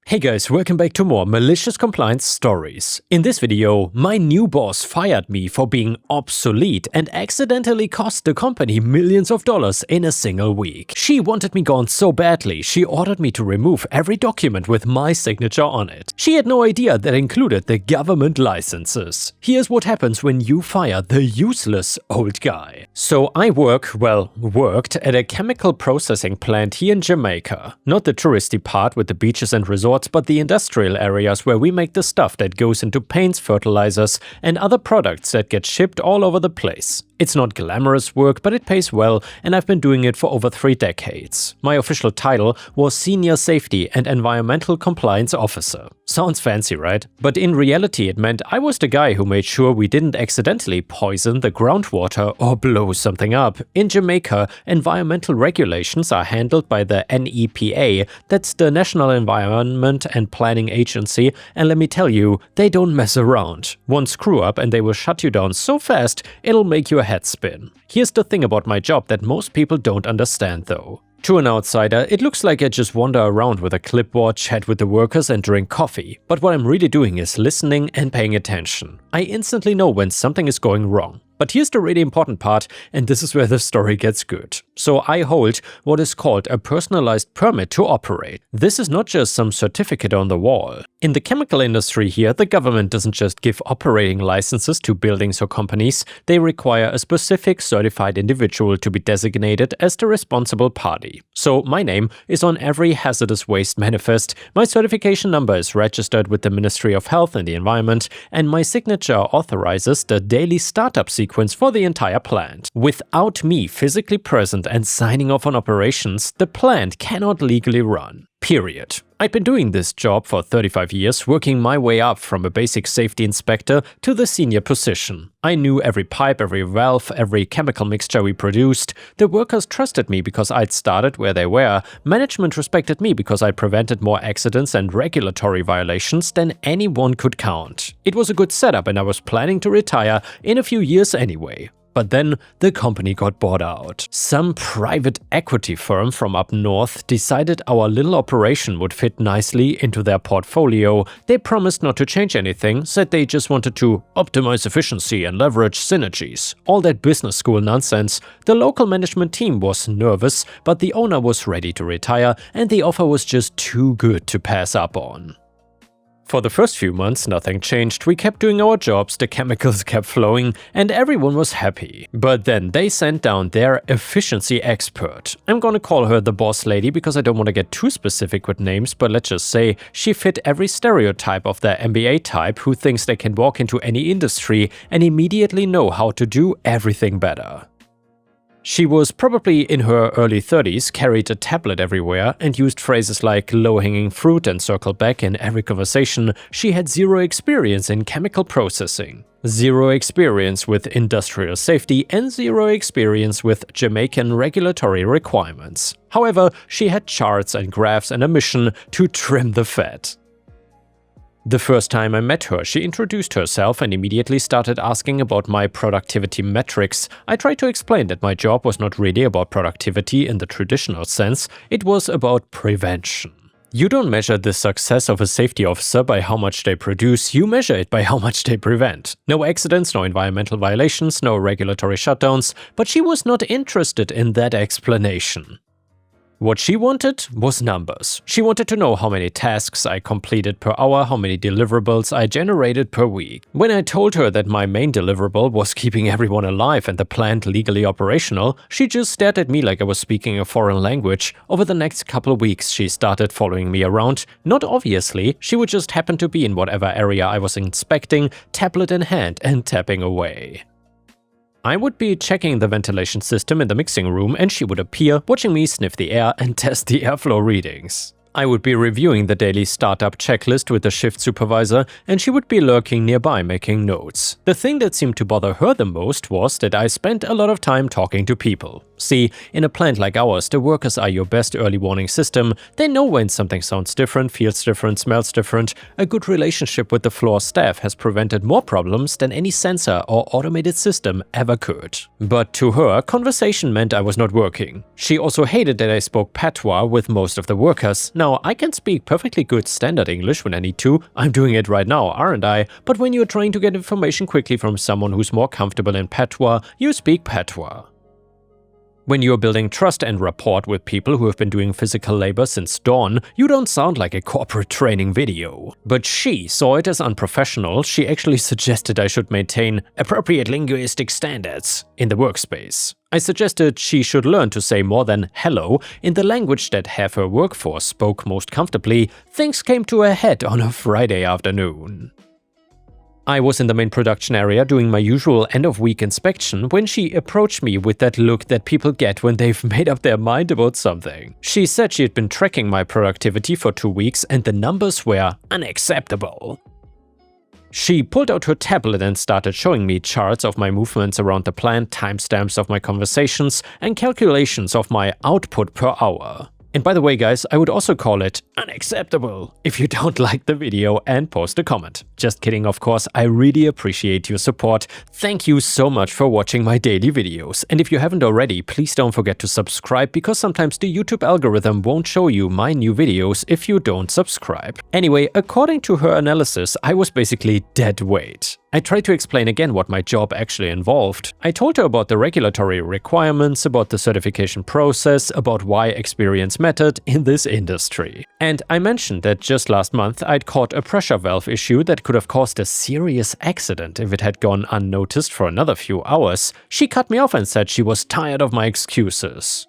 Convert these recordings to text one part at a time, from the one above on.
Hey guys, welcome back to more malicious compliance stories. In this video, my new boss fired me for being obsolete and accidentally cost the company millions of dollars in a single week. She wanted me gone so badly, she ordered me to remove every document with my signature on it. She had no idea that included the government licenses. Here's what happens when you fire the useless old guy. So I worked at a chemical processing plant here in Jamaica. Not the touristy part with the beaches and resorts, but the industrial areas where we make the stuff that goes into paints, fertilizers, and other products that get shipped all over the place. It's not glamorous work, but it pays well, and I've been doing it for over 3 decades. My official title was Senior Safety and Environmental Compliance Officer. Sounds fancy, right? But in reality it meant I was the guy who made sure we didn't accidentally poison the groundwater or blow something up. In Jamaica, environmental regulations are handled by the NEPA, that's the National Environment and Planning Agency, and let me tell you, they don't mess around. One screw up and they will shut you down so fast, it'll make your head spin. Here's the thing about my job that most people don't understand though. To an outsider, it looks like I just wander around with a clipboard, chat with the workers and drink coffee. But what I'm really doing is listening and paying attention. I instantly know when something is going wrong. But here's the really important part, and this is where the story gets good. So I hold what is called a personalized permit to operate. This is not just some certificate on the wall. In the chemical industry here, the government doesn't just give operating licenses to buildings or companies, they require a specific certified individual to be designated as the responsible party. So my name is on every hazardous waste manifest, my certification number is registered with the Ministry of Health and the Environment, and my signature authorizes the daily startup sequence for the entire plant. Without me physically present and signing off on operations, the plant cannot legally run. Period. I'd been doing this job for 35 years, working my way up from a basic safety inspector to the senior position. I knew every pipe, every valve, every chemical mixture we produced. The workers trusted me because I'd started where they were. Management respected me because I prevented more accidents and regulatory violations than anyone could count. It was a good setup and I was planning to retire in a few years anyway. But then the company got bought out. Some private equity firm from up north decided our little operation would fit nicely into their portfolio. They promised not to change anything, said they just wanted to optimize efficiency and leverage synergies. All that business school nonsense. The local management team was nervous, but the owner was ready to retire and the offer was just too good to pass up on. For the first few months, nothing changed. We kept doing our jobs, the chemicals kept flowing, and everyone was happy. But then they sent down their efficiency expert. I'm gonna call her the boss lady because I don't want to get too specific with names, but let's just say she fit every stereotype of the MBA type who thinks they can walk into any industry and immediately know how to do everything better. She was probably in her early 30s, carried a tablet everywhere, and used phrases like low-hanging fruit and circle back in every conversation. She had zero experience in chemical processing, zero experience with industrial safety, and zero experience with Jamaican regulatory requirements. However, she had charts and graphs and a mission to trim the fat. The first time I met her, she introduced herself and immediately started asking about my productivity metrics. I tried to explain that my job was not really about productivity in the traditional sense, it was about prevention. You don't measure the success of a safety officer by how much they produce, you measure it by how much they prevent. No accidents, no environmental violations, no regulatory shutdowns, but she was not interested in that explanation. What she wanted was numbers. She wanted to know how many tasks I completed per hour, how many deliverables I generated per week. When I told her that my main deliverable was keeping everyone alive and the plant legally operational, she just stared at me like I was speaking a foreign language. Over the next couple of weeks, she started following me around. Not obviously, she would just happen to be in whatever area I was inspecting, tablet in hand and tapping away. I would be checking the ventilation system in the mixing room and she would appear, watching me sniff the air and test the airflow readings. I would be reviewing the daily startup checklist with the shift supervisor and she would be lurking nearby making notes. The thing that seemed to bother her the most was that I spent a lot of time talking to people. See, in a plant like ours, the workers are your best early warning system. They know when something sounds different, feels different, smells different. A good relationship with the floor staff has prevented more problems than any sensor or automated system ever could. But to her, conversation meant I was not working. She also hated that I spoke patois with most of the workers. Now, I can speak perfectly good standard English when I need to. I'm doing it right now, aren't I? But when you're trying to get information quickly from someone who's more comfortable in patois, you speak patois. When you're building trust and rapport with people who have been doing physical labor since dawn, you don't sound like a corporate training video. But she saw it as unprofessional. She actually suggested I should maintain appropriate linguistic standards in the workspace. I suggested she should learn to say more than hello in the language that half her workforce spoke most comfortably. Things came to a head on a Friday afternoon. I was in the main production area doing my usual end-of-week inspection when she approached me with that look that people get when they've made up their mind about something. She said she had been tracking my productivity for 2 weeks and the numbers were unacceptable. She pulled out her tablet and started showing me charts of my movements around the plant, timestamps of my conversations, and calculations of my output per hour. And by the way, guys, I would also call it unacceptable if you don't like the video and post a comment. Just kidding, of course, I really appreciate your support. Thank you so much for watching my daily videos. And if you haven't already, please don't forget to subscribe because sometimes the YouTube algorithm won't show you my new videos if you don't subscribe. Anyway, according to her analysis, I was basically dead weight. I tried to explain again what my job actually involved. I told her about the regulatory requirements, about the certification process, about why experience mattered in this industry. And I mentioned that just last month I'd caught a pressure valve issue that could have caused a serious accident if it had gone unnoticed for another few hours. She cut me off and said she was tired of my excuses.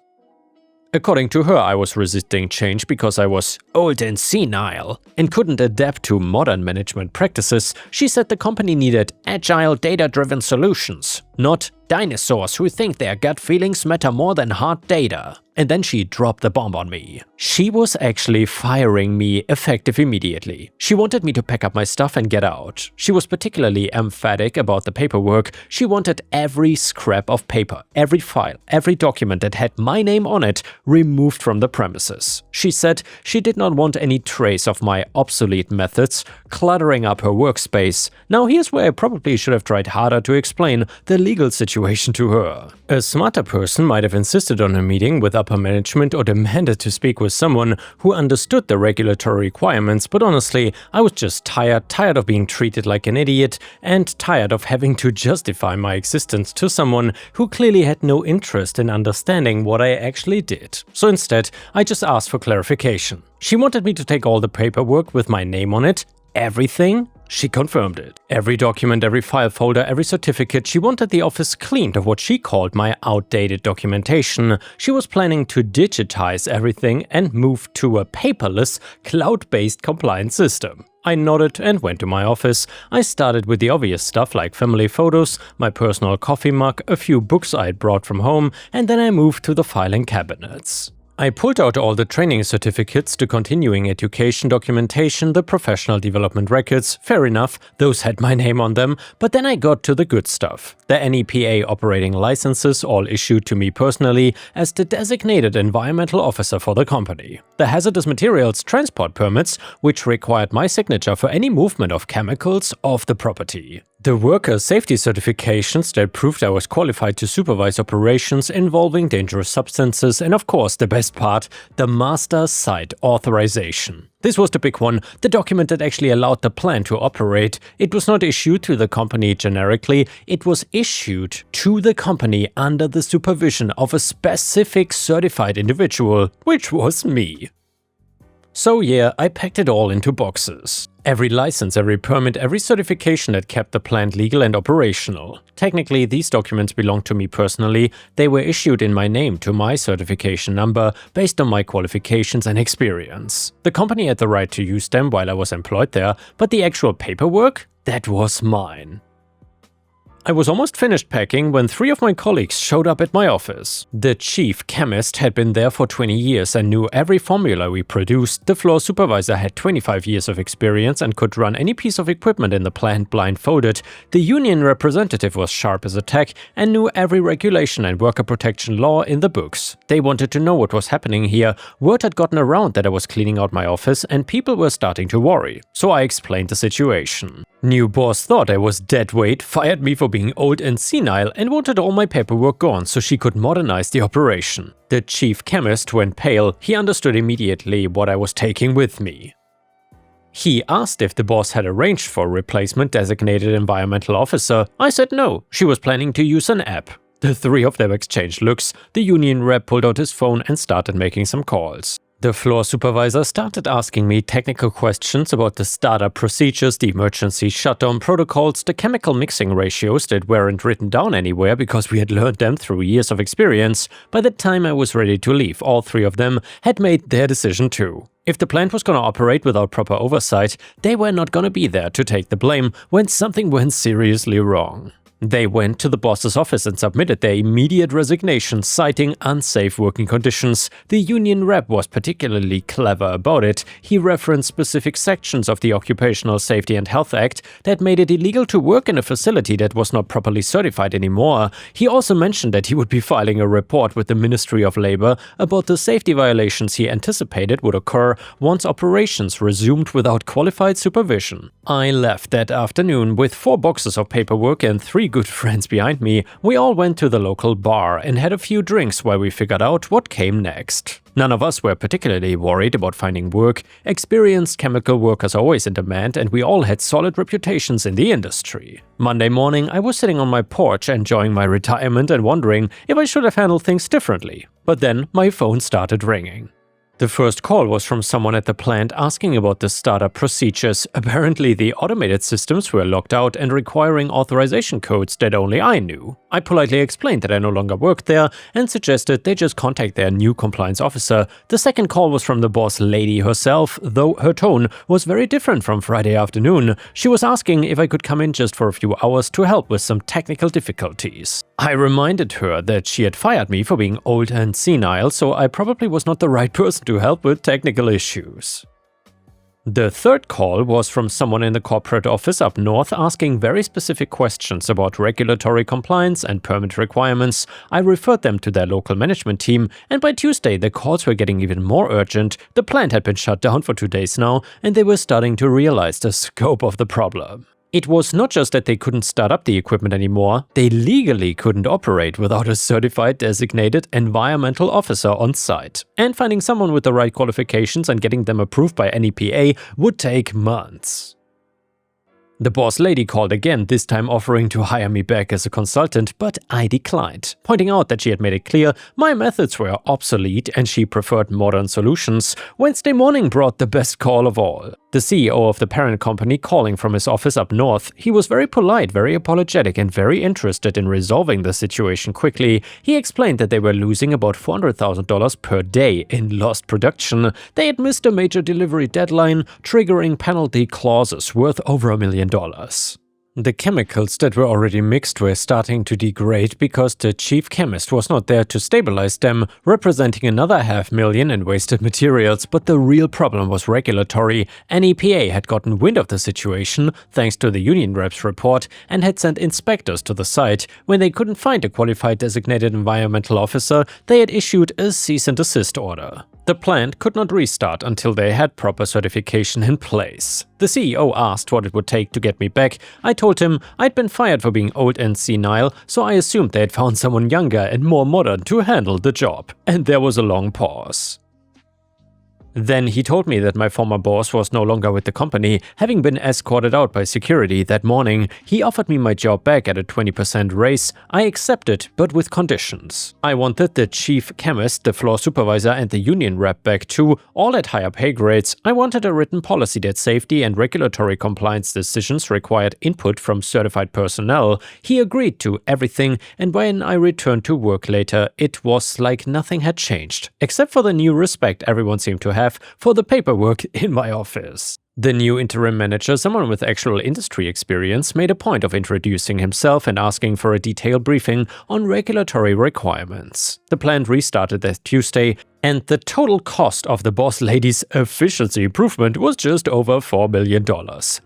According to her, I was resisting change because I was old and senile and couldn't adapt to modern management practices. She said the company needed agile, data-driven solutions, not dinosaurs who think their gut feelings matter more than hard data. And then she dropped the bomb on me. She was actually firing me effective immediately. She wanted me to pack up my stuff and get out. She was particularly emphatic about the paperwork. She wanted every scrap of paper, every file, every document that had my name on it removed from the premises. She said she did not want any trace of my obsolete methods cluttering up her workspace. Now here's where I probably should have tried harder to explain the legal situation to her. A smarter person might have insisted on a meeting with upper management or demanded to speak with someone who understood the regulatory requirements, but honestly, I was just tired of being treated like an idiot and tired of having to justify my existence to someone who clearly had no interest in understanding what I actually did. So instead, I just asked for clarification. She wanted me to take all the paperwork with my name on it, everything. She confirmed it. Every document, every file folder, every certificate. She wanted the office cleaned of what she called my outdated documentation. She was planning to digitize everything and move to a paperless, cloud-based compliance system. I nodded and went to my office. I started with the obvious stuff like family photos, my personal coffee mug, a few books I'd brought from home, and then I moved to the filing cabinets. I pulled out all the training certificates, the continuing education documentation, the professional development records. Fair enough, those had my name on them, but then I got to the good stuff. The NEPA operating licenses, all issued to me personally as the designated environmental officer for the company. The hazardous materials transport permits, which required my signature for any movement of chemicals off the property. The worker safety certifications that proved I was qualified to supervise operations involving dangerous substances, and of course the best part, the master site authorization. This was the big one, the document that actually allowed the plant to operate. It was not issued to the company generically, it was issued to the company under the supervision of a specific certified individual, which was me. So yeah, I packed it all into boxes. Every license, every permit, every certification that kept the plant legal and operational. Technically, these documents belong to me personally. They were issued in my name to my certification number based on my qualifications and experience. The company had the right to use them while I was employed there, but the actual paperwork, that was mine. I was almost finished packing when 3 of my colleagues showed up at my office. The chief chemist had been there for 20 years and knew every formula we produced, the floor supervisor had 25 years of experience and could run any piece of equipment in the plant blindfolded, the union representative was sharp as a tack and knew every regulation and worker protection law in the books. They wanted to know what was happening here. Word had gotten around that I was cleaning out my office and people were starting to worry, so I explained the situation. New boss thought I was dead weight, fired me for being old and senile, and wanted all my paperwork gone so she could modernize the operation. The chief chemist went pale. He understood immediately what I was taking with me. He asked if the boss had arranged for a replacement designated environmental officer. I said no, she was planning to use an app. The 3 of them exchanged looks. The union rep pulled out his phone and started making some calls. The floor supervisor started asking me technical questions about the startup procedures, the emergency shutdown protocols, the chemical mixing ratios that weren't written down anywhere because we had learned them through years of experience. By the time I was ready to leave, all 3 of them had made their decision too. If the plant was gonna operate without proper oversight, they were not gonna be there to take the blame when something went seriously wrong. They went to the boss's office and submitted their immediate resignation, citing unsafe working conditions. The union rep was particularly clever about it. He referenced specific sections of the Occupational Safety and Health Act that made it illegal to work in a facility that was not properly certified anymore. He also mentioned that he would be filing a report with the Ministry of Labor about the safety violations he anticipated would occur once operations resumed without qualified supervision. I left that afternoon with 4 boxes of paperwork and 3 good friends behind me. We all went to the local bar and had a few drinks while we figured out what came next. None of us were particularly worried about finding work. Experienced chemical workers are always in demand and we all had solid reputations in the industry. Monday morning, I was sitting on my porch enjoying my retirement and wondering if I should have handled things differently. But then my phone started ringing. The first call was from someone at the plant asking about the startup procedures. Apparently, the automated systems were locked out and requiring authorization codes that only I knew. I politely explained that I no longer worked there and suggested they just contact their new compliance officer. The second call was from the boss lady herself, though her tone was very different from Friday afternoon. She was asking if I could come in just for a few hours to help with some technical difficulties. I reminded her that she had fired me for being old and senile, so I probably was not the right person to help with technical issues. The third call was from someone in the corporate office up north asking very specific questions about regulatory compliance and permit requirements. I referred them to their local management team, and by Tuesday the calls were getting even more urgent. The plant had been shut down for 2 days now, and they were starting to realize the scope of the problem. It was not just that they couldn't start up the equipment anymore, they legally couldn't operate without a certified designated environmental officer on site. And finding someone with the right qualifications and getting them approved by NEPA would take months. The boss lady called again, this time offering to hire me back as a consultant, but I declined, pointing out that she had made it clear my methods were obsolete and she preferred modern solutions. Wednesday morning brought the best call of all. The CEO of the parent company calling from his office up north. He was very polite, very apologetic, and very interested in resolving the situation quickly. He explained that they were losing about $400,000 per day in lost production. They had missed a major delivery deadline, triggering penalty clauses worth over $1 million. The chemicals that were already mixed were starting to degrade because the chief chemist was not there to stabilize them, representing another $500,000 in wasted materials, but the real problem was regulatory. NEPA had gotten wind of the situation, thanks to the union rep's report, and had sent inspectors to the site. When they couldn't find a qualified designated environmental officer, they had issued a cease and desist order. The plant could not restart until they had proper certification in place. The CEO asked what it would take to get me back. I told him I'd been fired for being old and senile, so I assumed they had found someone younger and more modern to handle the job. And there was a long pause. Then he told me that my former boss was no longer with the company, having been escorted out by security that morning. He offered me my job back at a 20% raise. I accepted, but with conditions. I wanted the chief chemist, the floor supervisor, and the union rep back too, all at higher pay grades. I wanted a written policy that safety and regulatory compliance decisions required input from certified personnel. He agreed to everything, and when I returned to work later, it was like nothing had changed, except for the new respect everyone seemed to have for the paperwork in my office. The new interim manager, someone with actual industry experience, made a point of introducing himself and asking for a detailed briefing on regulatory requirements. The plant restarted that Tuesday, and the total cost of the boss lady's efficiency improvement was just over $4 million.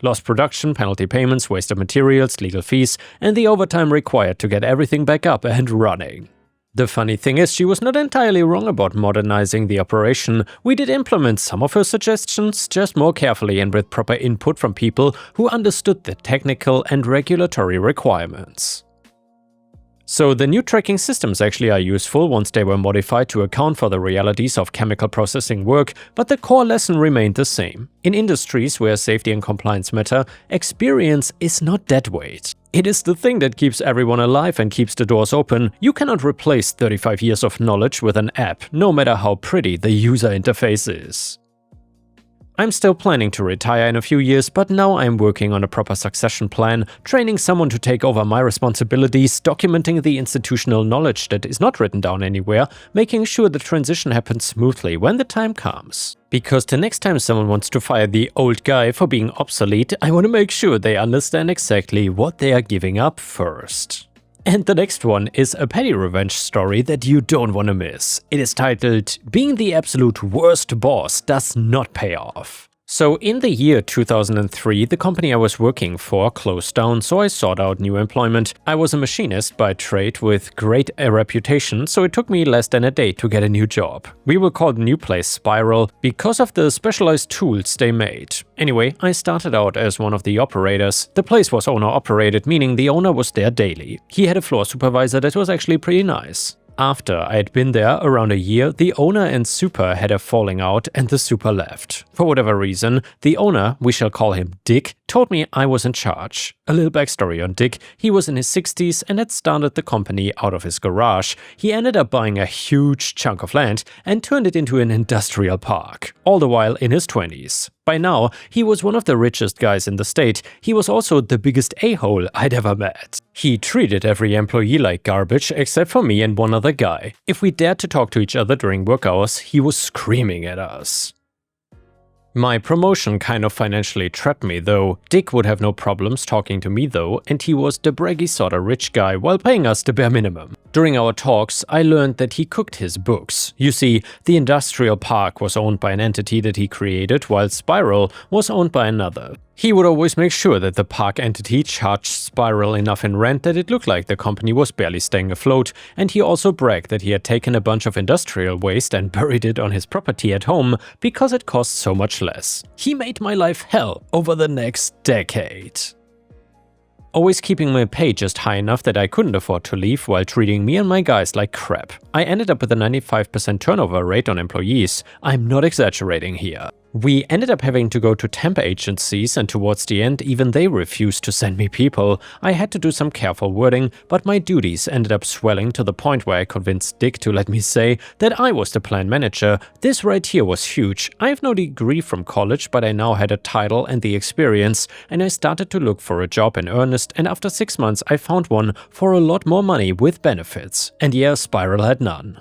Lost production, penalty payments, waste of materials, legal fees, and the overtime required to get everything back up and running. The funny thing is, she was not entirely wrong about modernizing the operation. We did implement some of her suggestions, just more carefully and with proper input from people who understood the technical and regulatory requirements. So the new tracking systems actually are useful once they were modified to account for the realities of chemical processing work, but the core lesson remained the same. In industries where safety and compliance matter, experience is not dead weight. It is the thing that keeps everyone alive and keeps the doors open. You cannot replace 35 years of knowledge with an app, no matter how pretty the user interface is. I'm still planning to retire in a few years, but now I'm working on a proper succession plan, training someone to take over my responsibilities, documenting the institutional knowledge that is not written down anywhere, making sure the transition happens smoothly when the time comes. Because the next time someone wants to fire the old guy for being obsolete, I want to make sure they understand exactly what they are giving up first. And the next one is a petty revenge story that you don't want to miss. It is titled, "Being the Absolute Worst Boss Does Not Pay Off." So in the year 2003, the company I was working for closed down, so I sought out new employment. I was a machinist by trade with great reputation, so it took me less than a day to get a new job. We will call the new place Spiral because of the specialized tools they made. Anyway, I started out as one of the operators. The place was owner-operated, meaning the owner was there daily. He had a floor supervisor that was actually pretty nice. After I had been there around a year, the owner and super had a falling out and the super left. For whatever reason, the owner, we shall call him Dick, told me I was in charge. A little backstory on Dick: he was in his 60s and had started the company out of his garage. He ended up buying a huge chunk of land and turned it into an industrial park, all the while in his 20s. By now, he was one of the richest guys in the state. He was also the biggest a-hole I'd ever met. He treated every employee like garbage except for me and one other guy. If we dared to talk to each other during work hours, he was screaming at us. My promotion kind of financially trapped me though. Dick would have no problems talking to me though, and he was the braggy sorta rich guy while paying us the bare minimum. During our talks, I learned that he cooked his books. You see, the industrial park was owned by an entity that he created, while Spiral was owned by another. He would always make sure that the park entity charged Spiral enough in rent that it looked like the company was barely staying afloat, and he also bragged that he had taken a bunch of industrial waste and buried it on his property at home because it cost so much less. He made my life hell over the next decade. Always keeping my pay just high enough that I couldn't afford to leave while treating me and my guys like crap. I ended up with a 95% turnover rate on employees. I'm not exaggerating here. We ended up having to go to temp agencies, and towards the end even they refused to send me people. I had to do some careful wording, but my duties ended up swelling to the point where I convinced Dick to let me say that I was the plant manager. This right here was huge. I have no degree from college, but I now had a title and the experience, and I started to look for a job in earnest, and after 6 months I found one for a lot more money with benefits. And yeah, Spiral had none.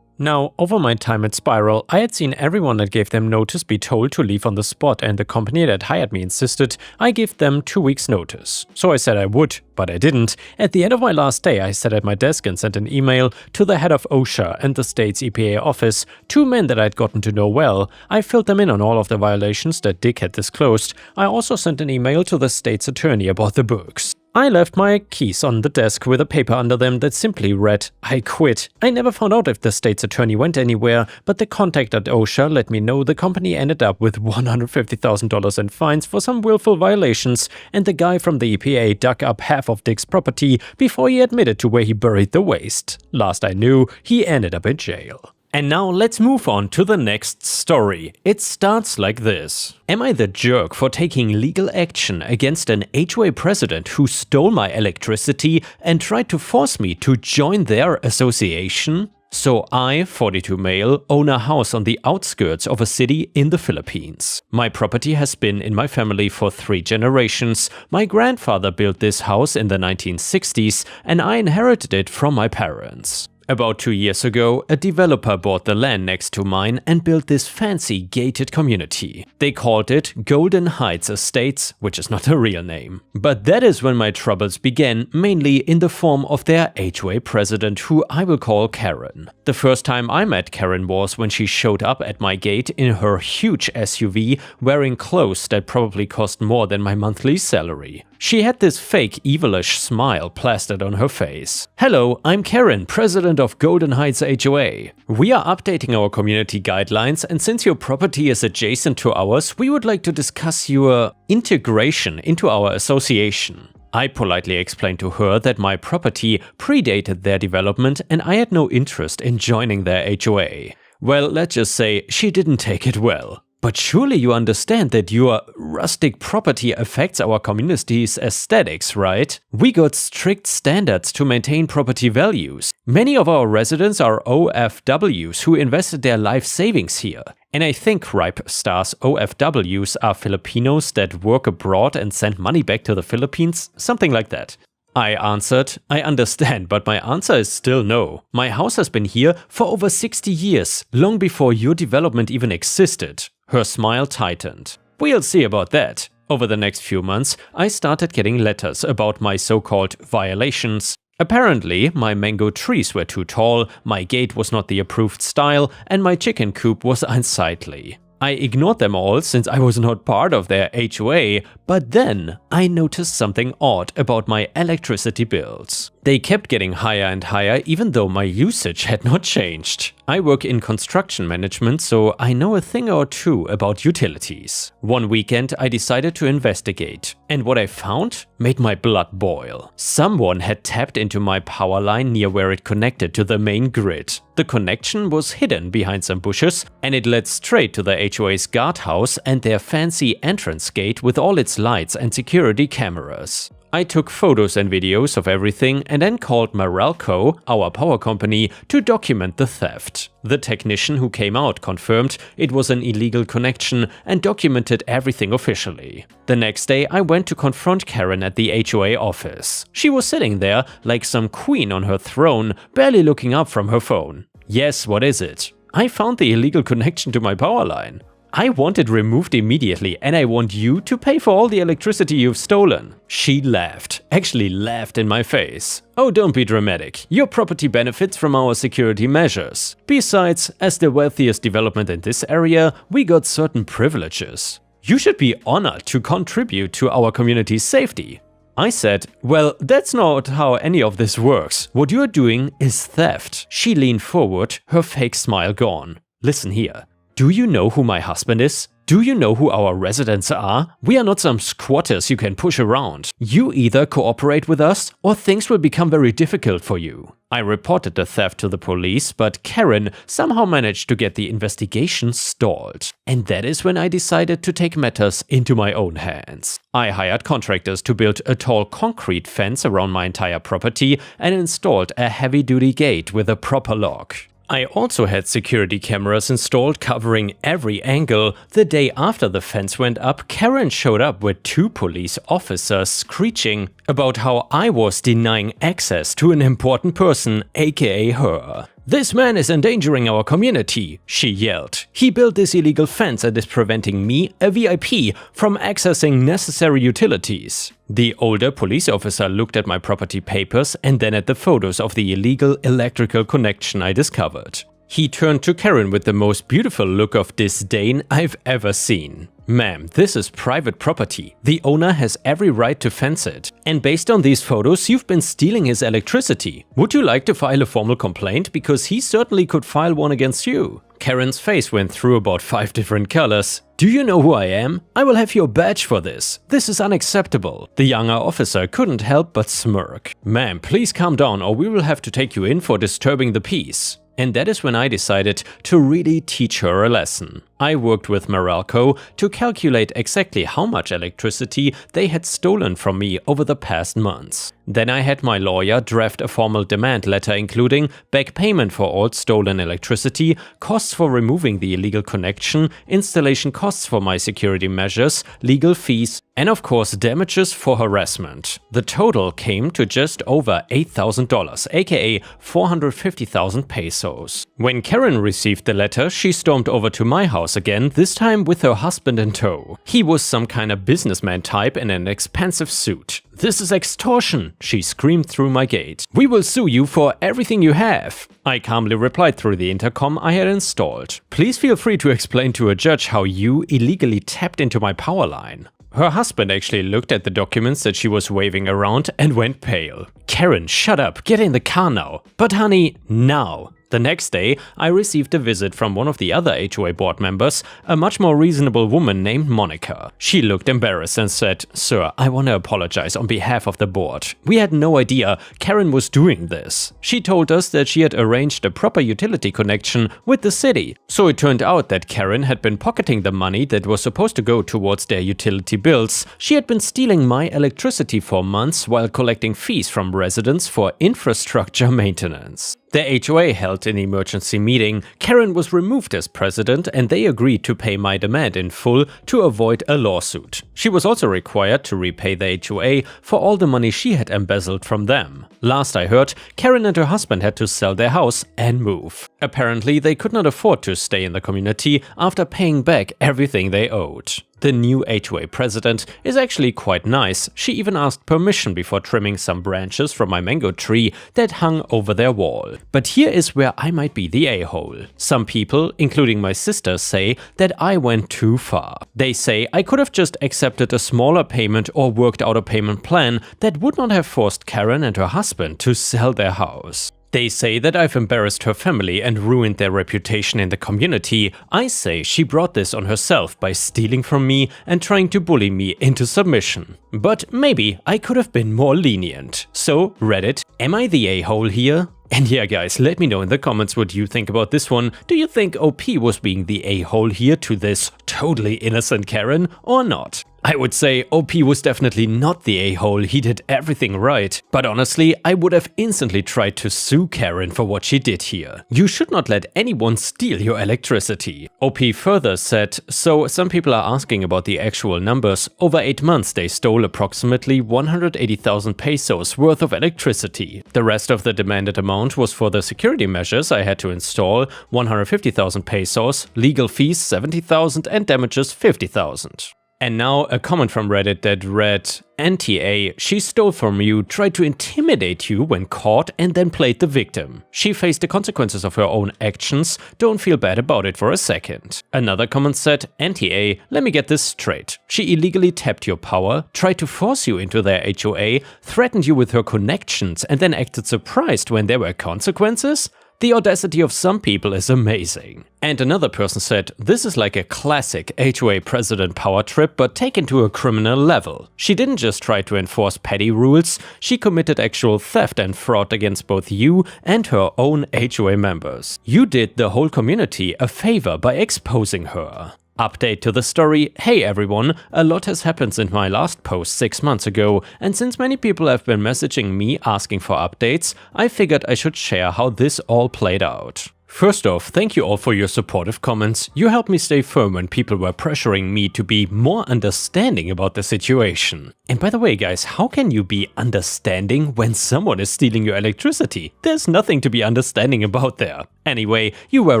Now, over my time at Spiral, I had seen everyone that gave them notice be told to leave on the spot, and the company that hired me insisted I give them 2 weeks notice. So I said I would, but I didn't. At the end of my last day, I sat at my desk and sent an email to the head of OSHA and the state's EPA office, 2 men that I'd gotten to know well. I filled them in on all of the violations that Dick had disclosed. I also sent an email to the state's attorney about the books. I left my keys on the desk with a paper under them that simply read, "I quit." I never found out if the state's attorney went anywhere, but the contact at OSHA let me know the company ended up with $150,000 in fines for some willful violations, and the guy from the EPA dug up half of Dick's property before he admitted to where he buried the waste. Last I knew, he ended up in jail. And now let's move on to the next story. It starts like this. Am I the jerk for taking legal action against an HOA president who stole my electricity and tried to force me to join their association? So I, 42 male, own a house on the outskirts of a city in the Philippines. My property has been in my family for 3 generations. My grandfather built this house in the 1960s and I inherited it from my parents. About 2 years ago, a developer bought the land next to mine and built this fancy gated community. They called it Golden Heights Estates, which is not a real name. But that is when my troubles began, mainly in the form of their HOA president, who I will call Karen. The first time I met Karen was when she showed up at my gate in her huge SUV, wearing clothes that probably cost more than my monthly salary. She had this fake evilish smile plastered on her face. "Hello, I'm Karen, president of Golden Heights HOA. We are updating our community guidelines, and since your property is adjacent to ours, we would like to discuss your integration into our association." I politely explained to her that my property predated their development and I had no interest in joining their HOA. Well, let's just say she didn't take it well. "But surely you understand that your rustic property affects our community's aesthetics, right? We got strict standards to maintain property values. Many of our residents are OFWs who invested their life savings here. And I think Ripe Stars OFWs are Filipinos that work abroad and send money back to the Philippines, something like that." I answered, "I understand, but my answer is still no. My house has been here for over 60 years, long before your development even existed." Her smile tightened. "We'll see about that." Over the next few months, I started getting letters about my so-called violations. Apparently, my mango trees were too tall, my gate was not the approved style, and my chicken coop was unsightly. I ignored them all since I was not part of their HOA, but then I noticed something odd about my electricity bills. They kept getting higher and higher even though my usage had not changed. I work in construction management, so I know a thing or two about utilities. One weekend I decided to investigate, and what I found made my blood boil. Someone had tapped into my power line near where it connected to the main grid. The connection was hidden behind some bushes, and it led straight to the HOA's guardhouse and their fancy entrance gate with all its lights and security cameras. I took photos and videos of everything and then called Meralco, our power company, to document the theft. The technician who came out confirmed it was an illegal connection and documented everything officially. The next day I went to confront Karen at the HOA office. She was sitting there like some queen on her throne, barely looking up from her phone. "Yes, what is it?" "I found the illegal connection to my power line. I want it removed immediately and I want you to pay for all the electricity you've stolen." She laughed, actually laughed in my face. "Oh, don't be dramatic. Your property benefits from our security measures. Besides, as the wealthiest development in this area, we got certain privileges. You should be honored to contribute to our community's safety." I said, "Well, that's not how any of this works. What you're doing is theft." She leaned forward, her fake smile gone. "Listen here. Do you know who my husband is? Do you know who our residents are? We are not some squatters you can push around. You either cooperate with us or things will become very difficult for you." I reported the theft to the police, but Karen somehow managed to get the investigation stalled. And that is when I decided to take matters into my own hands. I hired contractors to build a tall concrete fence around my entire property and installed a heavy-duty gate with a proper lock. I also had security cameras installed covering every angle. The day after the fence went up, Karen showed up with 2 police officers screeching about how I was denying access to an important person, aka her. "This man is endangering our community," she yelled. "He built this illegal fence and is preventing me, a VIP, from accessing necessary utilities." The older police officer looked at my property papers and then at the photos of the illegal electrical connection I discovered. He turned to Karen with the most beautiful look of disdain I've ever seen. "Ma'am, this is private property. The owner has every right to fence it. And based on these photos, you've been stealing his electricity. Would you like to file a formal complaint? Because he certainly could file one against you." Karen's face went through about 5 different colors. "Do you know who I am? I will have your badge for this. This is unacceptable." The younger officer couldn't help but smirk. "Ma'am, please calm down or we will have to take you in for disturbing the peace." And that is when I decided to really teach her a lesson. I worked with Meralco to calculate exactly how much electricity they had stolen from me over the past months. Then I had my lawyer draft a formal demand letter including back payment for all stolen electricity, costs for removing the illegal connection, installation costs for my security measures, legal fees, and of course damages for harassment. The total came to just over $8,000, aka 450,000 pesos. When Karen received the letter, she stormed over to my house again, this time with her husband in tow. He was some kind of businessman type in an expensive suit. "This is extortion," she screamed through my gate. "We will sue you for everything you have." I calmly replied through the intercom I had installed. "Please feel free to explain to a judge how you illegally tapped into my power line." Her husband actually looked at the documents that she was waving around and went pale. "Karen, shut up, get in the car now." "But honey, now." The next day, I received a visit from one of the other HOA board members, a much more reasonable woman named Monica. She looked embarrassed and said, "Sir, I want to apologize on behalf of the board. We had no idea Karen was doing this." She told us that she had arranged a proper utility connection with the city. So it turned out that Karen had been pocketing the money that was supposed to go towards their utility bills. She had been stealing my electricity for months while collecting fees from residents for infrastructure maintenance. The HOA held an emergency meeting, Karen was removed as president, and they agreed to pay my demand in full to avoid a lawsuit. She was also required to repay the HOA for all the money she had embezzled from them. Last I heard, Karen and her husband had to sell their house and move. Apparently, they could not afford to stay in the community after paying back everything they owed. The new HOA president is actually quite nice. She even asked permission before trimming some branches from my mango tree that hung over their wall. But here is where I might be the a-hole. Some people, including my sister, say that I went too far. They say I could have just accepted a smaller payment or worked out a payment plan that would not have forced Karen and her husband to sell their house. They say that I've embarrassed her family and ruined their reputation in the community. I say she brought this on herself by stealing from me and trying to bully me into submission. But maybe I could have been more lenient. So, Reddit, am I the a-hole here? And yeah guys, let me know in the comments what you think about this one. Do you think OP was being the a-hole here to this totally innocent Karen or not? I would say OP was definitely not the a-hole, he did everything right. But honestly, I would have instantly tried to sue Karen for what she did here. You should not let anyone steal your electricity. OP further said, so some people are asking about the actual numbers. Over 8 months they stole approximately 180,000 pesos worth of electricity. The rest of the demanded amount was for the security measures I had to install, 150,000 pesos, legal fees 70,000 and damages 50,000. And now a comment from Reddit that read, "NTA, she stole from you, tried to intimidate you when caught and then played the victim. She faced the consequences of her own actions, don't feel bad about it for a second." Another comment said, "NTA, let me get this straight. She illegally tapped your power, tried to force you into their HOA, threatened you with her connections and then acted surprised when there were consequences? The audacity of some people is amazing." And another person said, "This is like a classic HOA president power trip but taken to a criminal level. She didn't just try to enforce petty rules, she committed actual theft and fraud against both you and her own HOA members. You did the whole community a favor by exposing her." Update to the story. Hey everyone, a lot has happened since my last post 6 months ago, and since many people have been messaging me asking for updates, I figured I should share how this all played out. First off, thank you all for your supportive comments. You helped me stay firm when people were pressuring me to be more understanding about the situation. And by the way guys, how can you be understanding when someone is stealing your electricity? There's nothing to be understanding about there. Anyway, you were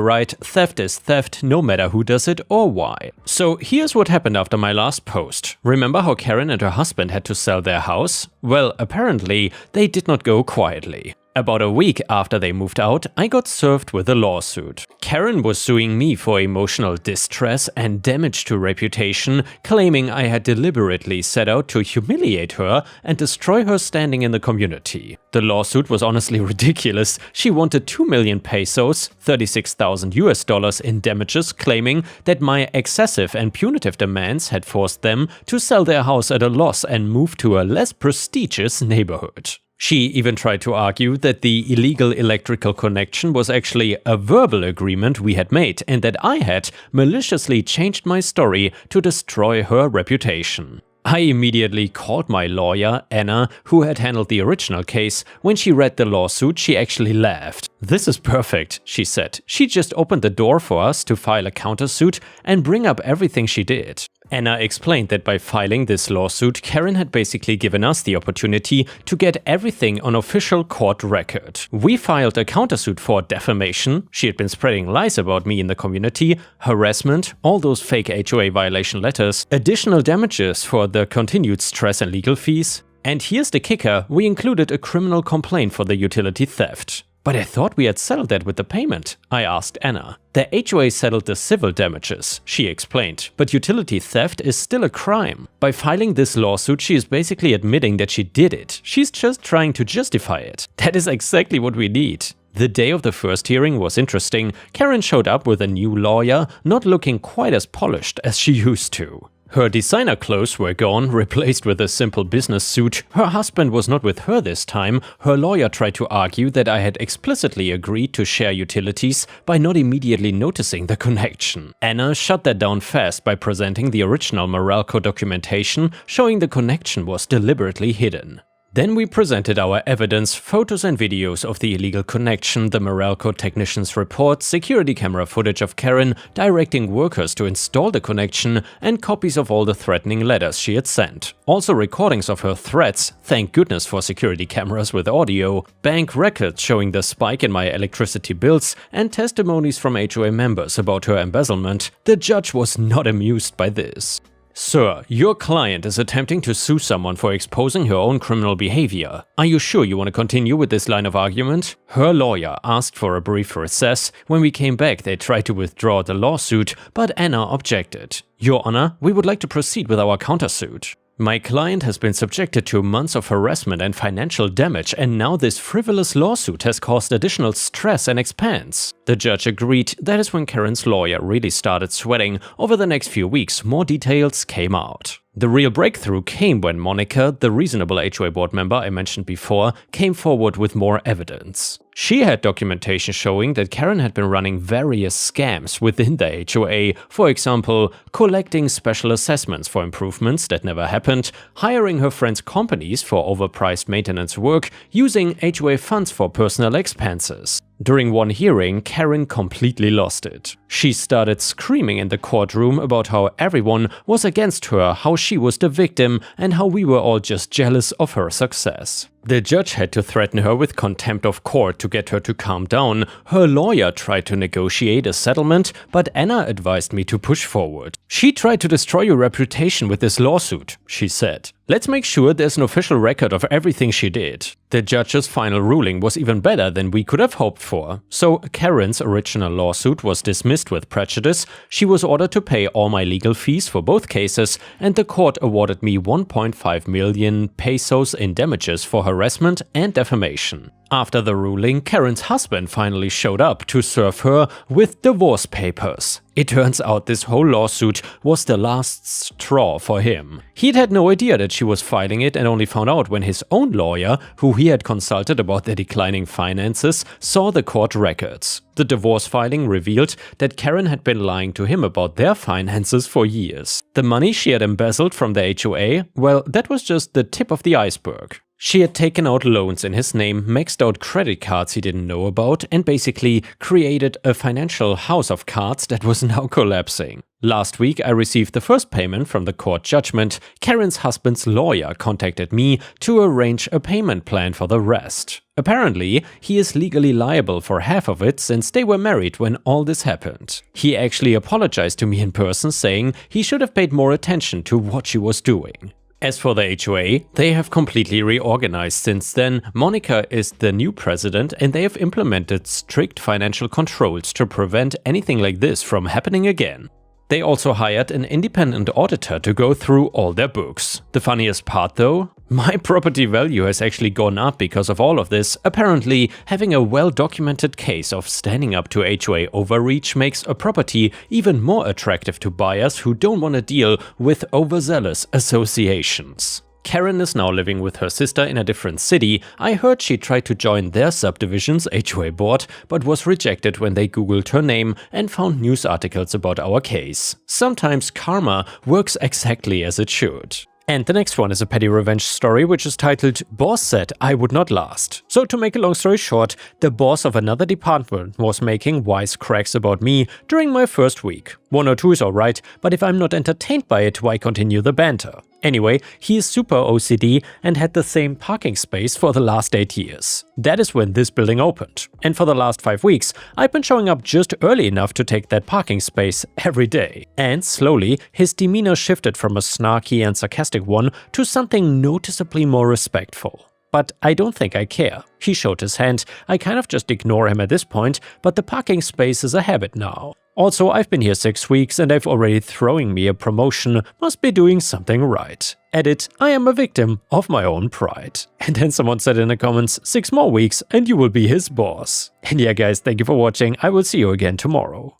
right, theft is theft no matter who does it or why. So here's what happened after my last post. Remember how Karen and her husband had to sell their house? Well, apparently they did not go quietly. About a week after they moved out, I got served with a lawsuit. Karen was suing me for emotional distress and damage to reputation, claiming I had deliberately set out to humiliate her and destroy her standing in the community. The lawsuit was honestly ridiculous. She wanted 2 million pesos, $36,000 in damages, claiming that my excessive and punitive demands had forced them to sell their house at a loss and move to a less prestigious neighborhood. She even tried to argue that the illegal electrical connection was actually a verbal agreement we had made and that I had maliciously changed my story to destroy her reputation. I immediately called my lawyer, Anna, who had handled the original case. When she read the lawsuit, she actually laughed. "This is perfect," she said. She just opened the door for us to file a countersuit and bring up everything she did. Anna explained that by filing this lawsuit, Karen had basically given us the opportunity to get everything on official court record. We filed a countersuit for defamation. She had been spreading lies about me in the community, harassment, all those fake HOA violation letters, additional damages for the continued stress and legal fees. And here's the kicker, we included a criminal complaint for the utility theft. "But I thought we had settled that with the payment," I asked Anna. "The HOA settled the civil damages," she explained, "but utility theft is still a crime. By filing this lawsuit, she is basically admitting that she did it. She's just trying to justify it. That is exactly what we need." The day of the first hearing was interesting. Karen showed up with a new lawyer, not looking quite as polished as she used to. Her designer clothes were gone, replaced with a simple business suit. Her husband was not with her this time. Her lawyer tried to argue that I had explicitly agreed to share utilities by not immediately noticing the connection. Anna shut that down fast by presenting the original Meralco documentation, showing the connection was deliberately hidden. Then we presented our evidence, photos and videos of the illegal connection, the Meralco technician's report, security camera footage of Karen directing workers to install the connection, and copies of all the threatening letters she had sent. Also recordings of her threats, thank goodness for security cameras with audio, bank records showing the spike in my electricity bills, and testimonies from HOA members about her embezzlement. The judge was not amused by this. "Sir, your client is attempting to sue someone for exposing her own criminal behavior. Are you sure you want to continue with this line of argument?" Her lawyer asked for a brief recess. When we came back, they tried to withdraw the lawsuit, but Anna objected. "Your Honor, we would like to proceed with our countersuit. My client has been subjected to months of harassment and financial damage, and now this frivolous lawsuit has caused additional stress and expense." The judge agreed. That is when Karen's lawyer really started sweating. Over the next few weeks, more details came out. The real breakthrough came when Monica, the reasonable HOA board member I mentioned before, came forward with more evidence. She had documentation showing that Karen had been running various scams within the HOA, for example, collecting special assessments for improvements that never happened, hiring her friends' companies for overpriced maintenance work, using HOA funds for personal expenses. During one hearing, Karen completely lost it. She started screaming in the courtroom about how everyone was against her, how she was the victim, and how we were all just jealous of her success. The judge had to threaten her with contempt of court to get her to calm down. Her lawyer tried to negotiate a settlement, but Anna advised me to push forward. "She tried to destroy your reputation with this lawsuit," she said. "Let's make sure there's an official record of everything she did." The judge's final ruling was even better than we could have hoped for. So Karen's original lawsuit was dismissed with prejudice. She was ordered to pay all my legal fees for both cases, and the court awarded me 1.5 million pesos in damages for harassment and defamation. After the ruling, Karen's husband finally showed up to serve her with divorce papers. It turns out this whole lawsuit was the last straw for him. He'd had no idea that she was filing it and only found out when his own lawyer, who he had consulted about their declining finances, saw the court records. The divorce filing revealed that Karen had been lying to him about their finances for years. The money she had embezzled from the HOA, well, that was just the tip of the iceberg. She had taken out loans in his name, maxed out credit cards he didn't know about, and basically created a financial house of cards that was now collapsing. Last week, I received the first payment from the court judgment. Karen's husband's lawyer contacted me to arrange a payment plan for the rest. Apparently, he is legally liable for half of it since they were married when all this happened. He actually apologized to me in person, saying he should have paid more attention to what she was doing. As for the HOA, they have completely reorganized since then. Monica is the new president and they have implemented strict financial controls to prevent anything like this from happening again. They also hired an independent auditor to go through all their books. The funniest part though? My property value has actually gone up because of all of this. Apparently, having a well-documented case of standing up to HOA overreach makes a property even more attractive to buyers who don't want to deal with overzealous associations. Karen is now living with her sister in a different city. I heard she tried to join their subdivision's HOA board, but was rejected when they googled her name and found news articles about our case. Sometimes karma works exactly as it should. And the next one is a petty revenge story, which is titled "Boss Said I Would Not Last." So to make a long story short, the boss of another department was making wisecracks about me during my first week. 1 or 2 is alright, but if I'm not entertained by it, why continue the banter? Anyway, he is super OCD and had the same parking space for the last 8 years. That is when this building opened. And for the last 5 weeks, I've been showing up just early enough to take that parking space every day. And slowly, his demeanor shifted from a snarky and sarcastic one to something noticeably more respectful. But I don't think I care. He showed his hand, I kind of just ignore him at this point, but the parking space is a habit now. Also, I've been here 6 weeks and they've already throwing me a promotion, must be doing something right. Edit, I am a victim of my own pride. And then someone said in the comments, 6 more weeks and you will be his boss. And yeah guys, thank you for watching, I will see you again tomorrow.